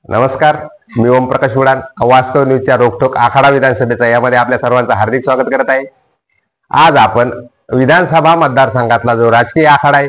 नमस्कार, मी ओमप्रकाश उडान वास्तव न्यूजच्या रोखोक आखाडा विधानसभेचा यामध्ये आपल्या सर्वांचं हार्दिक स्वागत करत आहे। आज आपण विधानसभा मतदारसंघातला जो राजकीय आखाडा आहे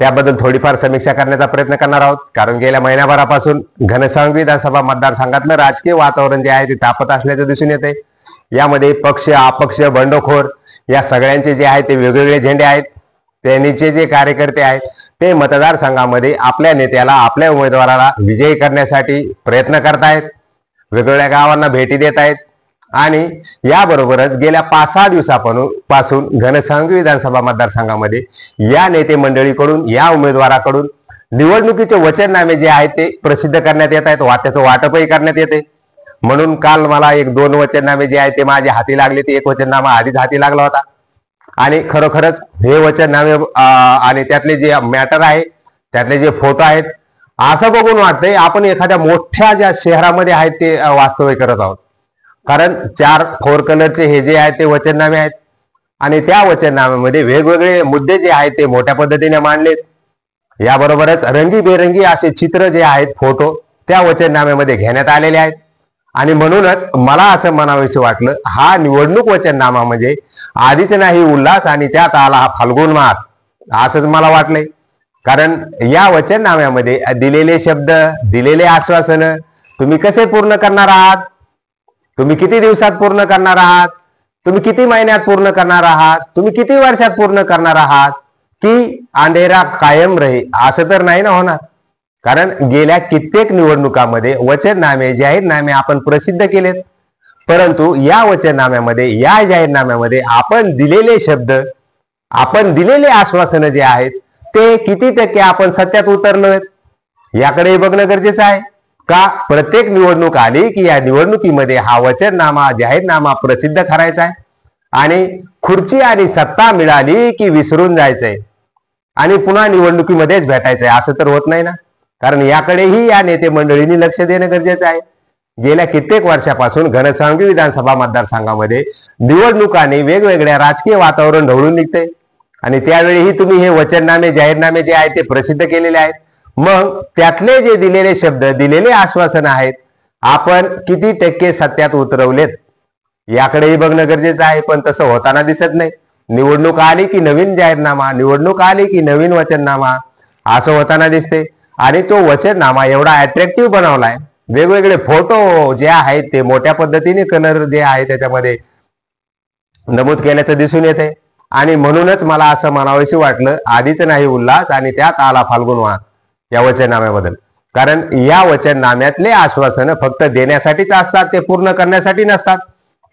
त्याबद्दल थोडीफार समीक्षा करण्याचा प्रयत्न करणार आहोत। कारण गेल्या महिन्याभरापासून घनसावंगी विधानसभा मतदारसंघातलं राजकीय वातावरण जे आहे ते तापत असल्याचं दिसून येते। यामध्ये पक्ष अपक्ष बंडखोर या सगळ्यांचे जे आहे ते वेगवेगळे झेंडे आहेत। त्यांचे जे कार्यकर्ते आहेत ते मतदारसंघामध्ये आपल्या नेत्याला आपल्या उमेदवाराला विजयी करण्यासाठी प्रयत्न करतायत, वेगवेगळ्या गावांना भेटी देत आहेत आणि याबरोबरच गेल्या 5-6 दिवसापासून घनसावंगी विधानसभा मतदारसंघामध्ये या नेते मंडळीकडून या उमेदवाराकडून निवडणुकीचे वचननामे जे आहेत ते प्रसिद्ध करण्यात येत आहेत, त्याचं वाटपही करण्यात येते। म्हणून काल मला 1-2 वचननामे जे आहेत ते माझ्या हाती लागले। ते एक वचननामा आधीच हाती लागला होता आणि खरोखरच हे वचननामे आणि त्यातले जे मॅटर आहे त्यातले जे फोटो आहेत असं बघून वाटतंय आपण एखाद्या मोठ्या ज्या शहरामध्ये आहेत ते वास्तव्य करत आहोत। कारण 4 कलरचे हे जे आहेत ते वचननामे आहेत आणि त्या वचननाम्यामध्ये वेगवेगळे मुद्दे जे आहेत ते मोठ्या पद्धतीने मांडलेत। याबरोबरच रंगीबेरंगी असे चित्र जे आहेत फोटो त्या वचननाम्यामध्ये घेण्यात आलेले आहेत आणि म्हणूनच मला असं म्हणावंसं वाटलं, हा निवडणूक वचननामा म्हणजे आधीच नाही उल्हास आणि त्यात आला हा फाल्गुन मास, असंच मला वाटलंय। कारण या वचननाम्यामध्ये दिलेले शब्द, दिलेले आश्वासन तुम्ही कसे पूर्ण करणार आहात, तुम्ही किती दिवसात पूर्ण करणार आहात, तुम्ही किती महिन्यात पूर्ण करणार आहात, तुम्ही किती वर्षात पूर्ण करणार आहात, की अंधेरा कायम रहे असं तर नाही ना होणार। कारण गेल्या कित्येक निवडणुकांमध्ये वचननामे, जाहीरनामे आपण प्रसिद्ध केलेत, परंतु या वचननाम्यामध्ये, या जाहीरनाम्यामध्ये आपण दिलेले शब्द, आपण दिलेले आश्वासन जे आहेत ते किती टक्के आपण सत्यात उतरलोय याकडे बघणं गरजेचं आहे। का प्रत्येक निवडणूक आली की या निवडणुकीमध्ये हा वचननामा, जाहीरनामा प्रसिद्ध करायचा आहे आणि खुर्ची आणि सत्ता मिळाली की विसरून जायचंय आणि पुन्हा निवडणुकीमध्येच भेटायचंय असं तर होत नाही ना। कारण याकडेही या नेते मंडळींनी लक्ष देणं गरजेचं आहे। गेल्या कित्येक वर्षापासून घनसावंगी विधानसभा मतदारसंघामध्ये निवडणुकांनी वेगवेगळ्या राजकीय वातावरण ढवळून निघते आणि त्यावेळीही तुम्ही हे वचननामे, जाहीरनामे जे आहेत ते प्रसिद्ध केलेले आहेत। मग त्यातले जे दिलेले शब्द, दिलेले आश्वासन आहेत आपण किती टक्के सत्यात उतरवलेत याकडेही बघणं गरजेचं आहे। पण तसं होताना दिसत नाही। निवडणूक आली की नवीन जाहीरनामा, निवडणूक आली की नवीन वचननामा असं होताना दिसते आणि तो वचननामा एवढा अट्रॅक्टिव्ह बनवलाय, वेगवेगळे फोटो जे आहेत ते मोठ्या पद्धतीने कलर जे आहे त्याच्यामध्ये नमूद केल्याचं दिसून येते आणि म्हणूनच मला असं म्हणावंसं वाटलं, आधीच नाही उल्हास आणि त्यात आला फाल्गुन मास या वचननाम्याबद्दल। कारण या वचननाम्यातले आश्वासन फक्त देण्यासाठीच असतात, ते पूर्ण करण्यासाठी नसतात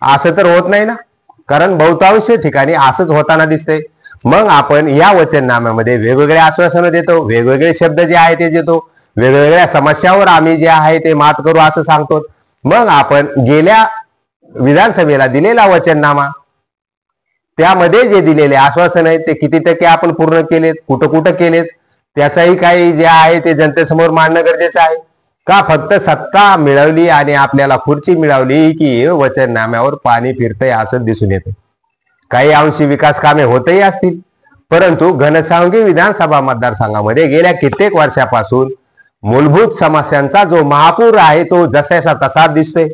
असं तर होत नाही ना। कारण बहुतांश ठिकाणी असंच होताना दिसतंय। मग आपण या वचननाम्यामध्ये वेगवेगळे आश्वासन देतो, वेगवेगळे शब्द जे आहे ते देतो, वेगवेगळ्या समस्यावर आम्ही जे आहे ते मात करू असं सांगतो। मग आपण गेल्या विधानसभेला दिलेला वचननामा, त्यामध्ये जे दिलेले आश्वासन आहेत ते किती टक्के आपण पूर्ण केलेत, कुठं कुठं केलेत त्याचाही काही जे आहे ते जनतेसमोर मांडणं गरजेचं आहे। का फक्त सत्ता मिळवली आणि आपल्याला खुर्ची मिळवली की वचननाम्यावर पाणी फिरतंय असं दिसून येतं। काही अंशी विकास कामे होतही असतील, परंतु घनसावंगी विधानसभा मतदारसंघामध्ये गेल्या कित्येक वर्षापासून मूलभूत समस्यांचा जो महापूर आहे तो जसाचा तसा दिसतोय।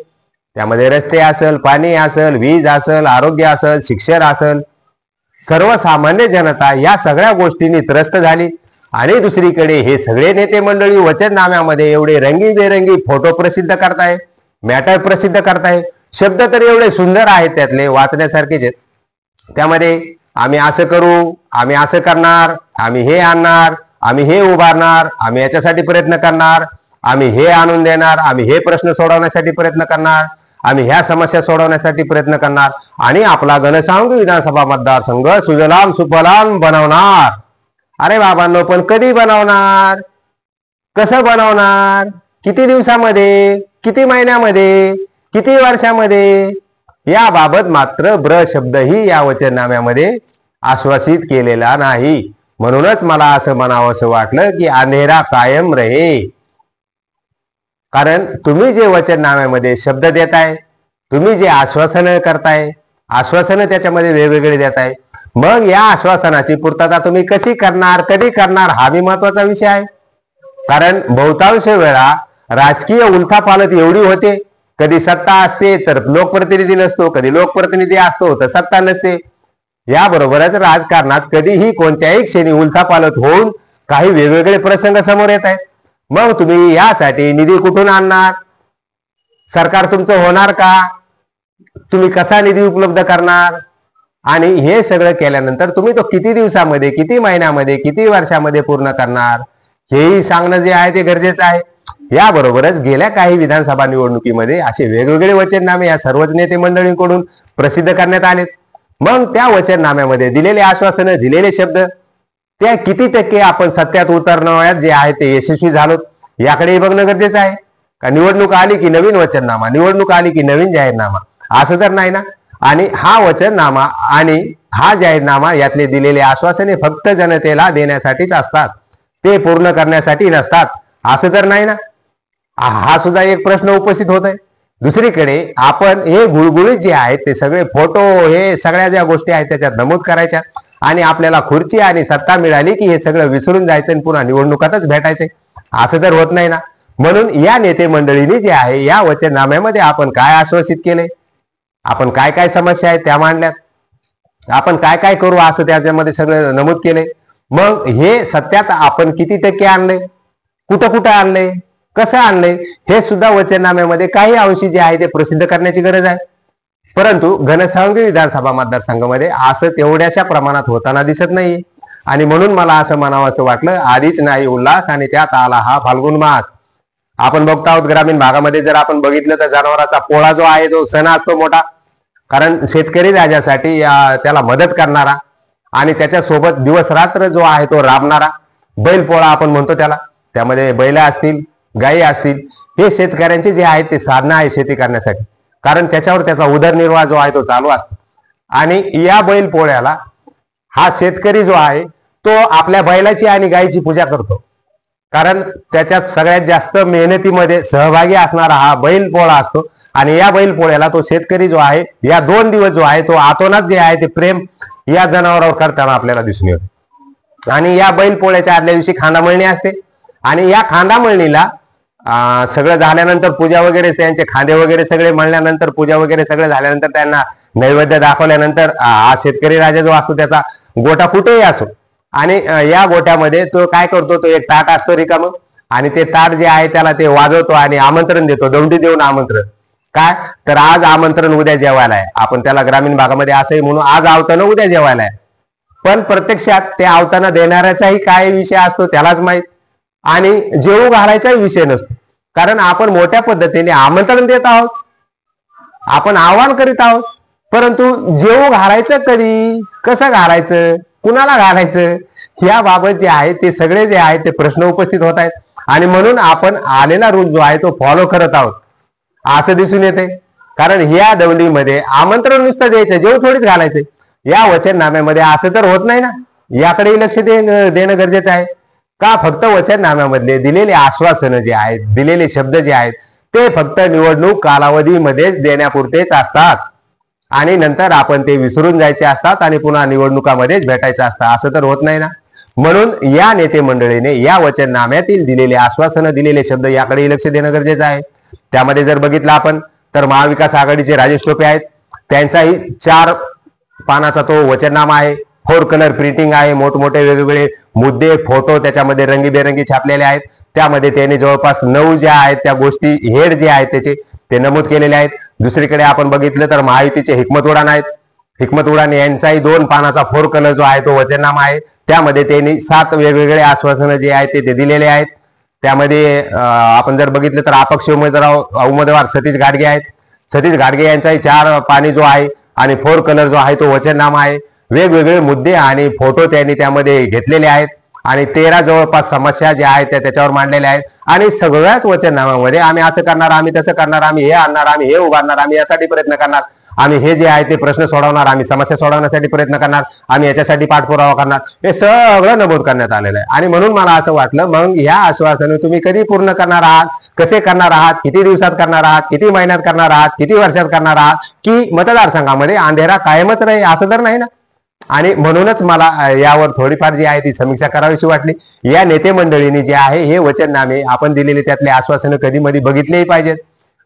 त्यामध्ये रस्ते असेल, पाणी असेल, वीज असेल, आरोग्य असेल, शिक्षण असेल, सर्वसामान्य जनता या सगळ्या गोष्टींनी त्रस्त झाली आणि दुसरीकडे हे सगळे नेते मंडळी वचननाम्यामध्ये एवढे रंगीबेरंगी फोटो प्रसिद्ध करताय, मॅटर प्रसिद्ध करताय, शब्द तर एवढे सुंदर आहेत त्यातले वाचण्यासारखेच आहेत। त्यामध्ये आम्ही असं करू, आम्ही असं करणार, आम्ही हे आणणार, आम्ही हे उभारणार, आम्ही याच्यासाठी प्रयत्न करणार, आम्ही हे आणून देणार, आम्ही हे प्रश्न सोडवण्यासाठी प्रयत्न करणार, आम्ही ह्या समस्या सोडवण्यासाठी प्रयत्न करणार आणि आपला घनसावंगी विधानसभा मतदारसंघ सुजलाम सुफलाम बनवणार। अरे बाबांनो, पण कधी बनवणार, कसं बनवणार, किती दिवसामध्ये, किती महिन्यामध्ये, किती वर्षामध्ये याबाबत मात्र ब्र शब्दही या वचननाम्यामध्ये आश्वासित केलेला नाही। म्हणूनच मला असं म्हणावंसं वाटलं की अंधेरा कायम रहे। कारण तुम्ही जे वचननाम्यामध्ये शब्द देताय, तुम्ही जे आश्वासन करताय, आश्वासन त्याच्यामध्ये वेगवेगळे देताय, मग या आश्वासनाची पूर्तता तुम्ही कशी करणार, कधी करणार हा भी महत्वाचा विषय आहे। कारण बहुतांश वेळा राजकीय उलथापालथ एवढी होते, कधी सत्ता असते तर लोकप्रतिनिधी नसतो, कधी लोकप्रतिनिधी असतो तर सत्ता नसते. याबरोबरच राजकारणात कधीही कोणत्याही क्षणी उलथापालथ होऊन काही वेगवेगळे प्रसंग समोर येत आहेत. मग तुम्ही यासाठी निधी कुठून आणणार? सरकार तुमचं होणार का? तुम्ही कसा निधी उपलब्ध करणार? आणि हे सगळं केल्यानंतर तुम्ही तो किती दिवसामध्ये, किती महिन्यामध्ये, किती वर्षामध्ये पूर्ण करणार, हेही सांगणं जे आहे ते गरजेचं आहे. याबरोबरच गेल्या काही विधानसभा निवडणुकीमध्ये असे वेगवेगळे वचननामे या सर्वच नेते मंडळींकडून प्रसिद्ध करण्यात आलेत. मग त्या वचननाम्यामध्ये दिलेले आश्वासनं, दिलेले शब्द, त्या किती टक्के आपण सत्यात उतरण्यात जे आहे ते यशस्वी झालोत याकडेही बघणं गरजेचं आहे. का निवडणूक आली की नवीन वचननामा, निवडणूक आली की नवीन जाहीरनामा, असं तर नाही ना. आणि हा वचननामा आणि हा जाहीरनामा यातले दिलेले आश्वासने फक्त जनतेला देण्यासाठीच असतात, ते पूर्ण करण्यासाठी नसतात, असं तर नाही ना. हा सुद्धा एक प्रश्न उपस्थित होत आहे. दुसरीकडे आपण हे गुळगुळीत जे आहेत ते सगळे फोटो, हे सगळ्या ज्या गोष्टी आहेत त्याच्यात नमूद करायच्या आणि आपल्याला खुर्ची आणि सत्ता मिळाली की हे सगळं विसरून जायचं आणि पुन्हा निवडणुकातच भेटायचंय, असं तर होत नाही ना. म्हणून या नेते मंडळींनी जे आहे या वचननाम्यामध्ये आपण काय आश्वासित केले, आपण काय काय समस्या आहेत त्या मांडल्यात, आपण काय काय करू असं त्याच्यामध्ये सगळं नमूद केले. मग हे सत्यात आपण किती टक्के आणले, कुठं कुठं आणले, कसं आणले, हे सुद्धा वचननाम्यामध्ये काही अंशी जे आहे ते प्रसिद्ध करण्याची गरज आहे. परंतु घनसावंगी विधानसभा मतदारसंघामध्ये असं तेवढ्याशा प्रमाणात होताना दिसत नाही. आणि म्हणून मला असं म्हणावं असं वाटलं, आधीच नाही उल्हास आणि त्यात आला हा फाल्गुन मास. आपण बघतो आहोत ग्रामीण भागामध्ये जर आपण बघितलं तर जनावरांचा पोळा जो आहे तो सण असतो मोठा, कारण शेतकरी राजासाठी त्याला मदत करणारा आणि त्याच्यासोबत दिवस रात्र जो आहे तो राबणारा बैल पोळा आपण म्हणतो त्याला. त्यामध्ये बैल असतील, गायी असतील, हे शेतकऱ्यांचे जे आहेत ते साधनं आहे शेती करण्यासाठी, कारण त्याच्यावर त्याचा उदरनिर्वाह जो आहे तो चालू असतो. आणि या बैल पोळ्याला हा शेतकरी जो आहे तो आपल्या बैलाची आणि गायीची पूजा करतो, कारण त्याच्यात सगळ्यात जास्त मेहनतीमध्ये सहभागी असणारा हा बैल पोळा असतो. आणि या बैल पोळ्याला तो शेतकरी जो आहे या 2 दिवस जो आहे तो आतोनात जे आहे ते प्रेम या जनावरावर करताना आपल्याला दिसून येतो. आणि या बैल पोळ्याच्या आदल्या दिवशी खांदामळणी असते आणि या खांदामळणीला सगळं झाल्यानंतर पूजा वगैरे, त्यांचे खांदे वगैरे सगळे मळल्यानंतर, पूजा वगैरे सगळं झाल्यानंतर, त्यांना नैवेद्य दाखवल्यानंतर हा शेतकरी राजा जो असतो त्याचा गोटा कुठेही असो आणि या गोट्यामध्ये तो काय करतो, तो एक ताट असतो रिकामं आणि ते ताट जे आहे त्याला ते वाजवतो आणि आमंत्रण देतो, दौंडी देऊन आमंत्रण. काय तर आज आमंत्रण, उद्या जेवायला आहे. आपण त्याला ग्रामीण भागामध्ये असंही म्हणून आज आवताना उद्या जेवायला आहे. पण प्रत्यक्षात ते आवताना देणाऱ्याचाही काय विषय असतो त्यालाच माहित आणि जेवू घालायचाही विषय नसतो, कारण आपण मोठ्या पद्धतीने आमंत्रण देत आहोत, आपण आवाहन करीत आहोत, परंतु जेवू घालायचं कधी, कसं घालायचं, कुणाला घालायचं, याबाबत जे आहे ते सगळे जे आहे ते प्रश्न उपस्थित होत आहेत. आणि म्हणून आपण आलेला रूल जो आहे तो फॉलो करत आहोत असं दिसून येते. कारण या दौंडीमध्ये आमंत्रण नुसतं द्यायचं, जेवू थोडीच घालायचं. या वचननाम्यामध्ये असं तर होत नाही ना, याकडेही लक्ष देणं गरजेचं आहे. का फक्त वचननाम्यामधले दिलेले आश्वासनं जे आहेत, दिलेले शब्द जे आहेत ते फक्त निवडणूक कालावधीमध्येच देण्यापुरतेच असतात आणि नंतर आपण ते विसरून जायचे असतात आणि पुन्हा निवडणुकामध्येच भेटायचं असतं, असं तर होत नाही ना. म्हणून या नेते मंडळीने या वचननाम्यातील दिलेले आश्वासनं, दिलेले शब्द याकडेही लक्ष देणं गरजेचं आहे. त्यामध्ये जर बघितलं आपण तर महाविकास आघाडीचे राजेश टोपे आहेत, त्यांचाही 4 पानाचा तो वचननामा आहे. 4 कलर प्रिंटिंग आहे, मोठमोठे वेगवेगळे मुद्दे, फोटो त्याच्यामध्ये रंगीबेरंगी छापलेले आहेत. त्यामध्ये त्यांनी जवळपास 9 ज्या आहेत त्या गोष्टी, हेड जे आहेत त्याचे ते नमूद केलेले आहेत. दुसरीकडे आपण बघितलं तर महायुतीचे हिकमत उडाण आहेत. हिकमत उडाण यांचाही 2 पानाचा 4 कलर जो आहे तो वचननामा आहे. त्यामध्ये त्यांनी 7 वेगवेगळे आश्वासनं जे आहेत ते दिलेले आहेत. त्यामध्ये आपण जर बघितलं तर अपक्ष उमेदवार सतीश घाटगे आहेत. सतीश घाटगे यांचाही 4 पानी जो आहे आणि 4 कलर जो आहे तो वचननामा आहे. वेगवेगळे मुद्दे आणि फोटो त्यांनी त्यामध्ये घेतलेले आहेत आणि 13 जवळपास समस्या ज्या आहेत त्याच्यावर मांडलेल्या आहेत. आणि सगळ्याच वचननाम्यामध्ये आम्ही असं करणार, आम्ही तसं करणार, आम्ही हे आणणार, आम्ही हे उभारणार, आम्ही यासाठी प्रयत्न करणार, आम्ही हे जे आहे ते प्रश्न सोडवणार, आम्ही समस्या सोडवण्यासाठी प्रयत्न करणार, आम्ही याच्यासाठी पाठपुरावा करणार, हे सगळं नमूद करण्यात आलेलं आहे. आणि म्हणून मला असं वाटलं, मग या आश्वासनं तुम्ही कधी पूर्ण करणार आहात, कसे करणार आहात, किती दिवसात करणार आहात, किती महिन्यात करणार आहात, किती वर्षात करणार आहात, की मतदारसंघामध्ये अंधेरा कायमच राहील, असं तर नाही ना. आणि म्हणूनच मला यावर थोडीफार जी आहे ती समीक्षा करावीशी वाटली। या नेते मंडळींनी जे आहे हे वचननामे आपण दिलेले त्यातले आश्वासनं कधी मध्ये बघितलेही पाहिजेत,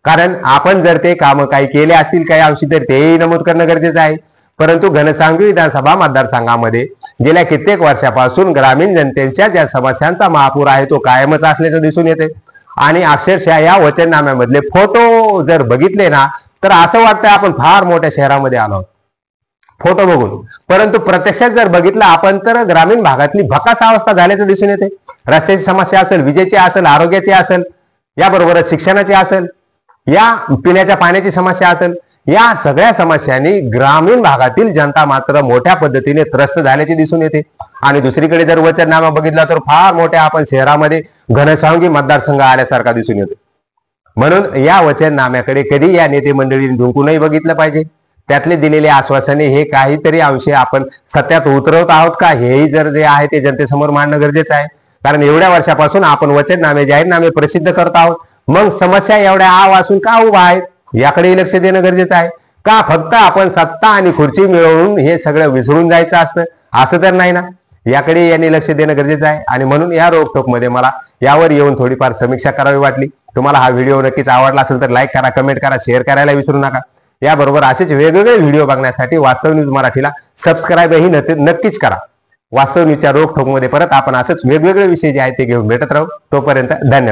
कारण आपण जर ते काम काही केले असतील काही अंशी तर तेही नमूद करणं गरजेचं आहे। परंतु घनसावंगी विधानसभा मतदारसंघामध्ये गेल्या कित्येक वर्षापासून ग्रामीण जनतेच्या ज्या समस्यांचा महापूर आहे तो कायमच असल्याचं दिसून येते। आणि अक्षरशः या वचननाम्यामधले फोटो जर बघितले ना तर असं वाटतं आपण फार मोठ्या शहरामध्ये आलो आहोत फोटो बघून, परंतु प्रत्यक्षात जर बघितलं आपण तर ग्रामीण भागातली भकास अवस्था झाल्याचं दिसून येते। रस्त्याची समस्या असेल, विजेची असेल, आरोग्याची असेल, याबरोबरच शिक्षणाची असेल, या पिण्याच्या पाण्याची समस्या असेल, या सगळ्या समस्यांनी ग्रामीण भागातील जनता मात्र मोठ्या पद्धतीने त्रस्त झाल्याचे दिसून येते। आणि दुसरीकडे जर वचननामा बघितला तर फार मोठ्या आपण शहरामध्ये घनसावंगी मतदारसंघ आल्यासारखा दिसून येतो। म्हणून या वचननाम्याकडे कधी या नेते मंडळींनी डुंकूनही बघितलं पाहिजे। त्यातले दिलेले आश्वासने हे काहीतरी अंशी आपण सत्यात उतरवत आहोत का हेही जर जे आहे ते जनतेसमोर मांडणं गरजेचं आहे। कारण एवढ्या वर्षापासून आपण वचननामे जाहीरनामे प्रसिद्ध करत आहोत, मग समस्या एवढ्या आव असून का उभा आहेत याकडेही लक्ष देणं गरजेचं आहे का? फक्त आपण सत्ता आणि खुर्ची मिळवून हे सगळं विसरून जायचं असतं असं तर नाही ना, याकडे यांनी लक्ष देणं गरजेचं आहे। आणि म्हणून या रोकटोकमध्ये मला यावर येऊन थोडीफार समीक्षा करावी वाटली। तुम्हाला हा व्हिडिओ नक्कीच आवडला असेल तर लाईक करा, कमेंट करा, शेअर करायला विसरू नका। याबरोबर असेच वेगवेगळे व्हिडिओ बघण्यासाठी वास्तव न्यूज मराठीला सबस्क्राईबही नक्कीच करा। वास्तव न्यूजच्या रोकठोकमध्ये परत आपण असंच वेगवेगळे विषय जे आहेत ते घेऊन भेटत राहू। तोपर्यंत धन्यवाद।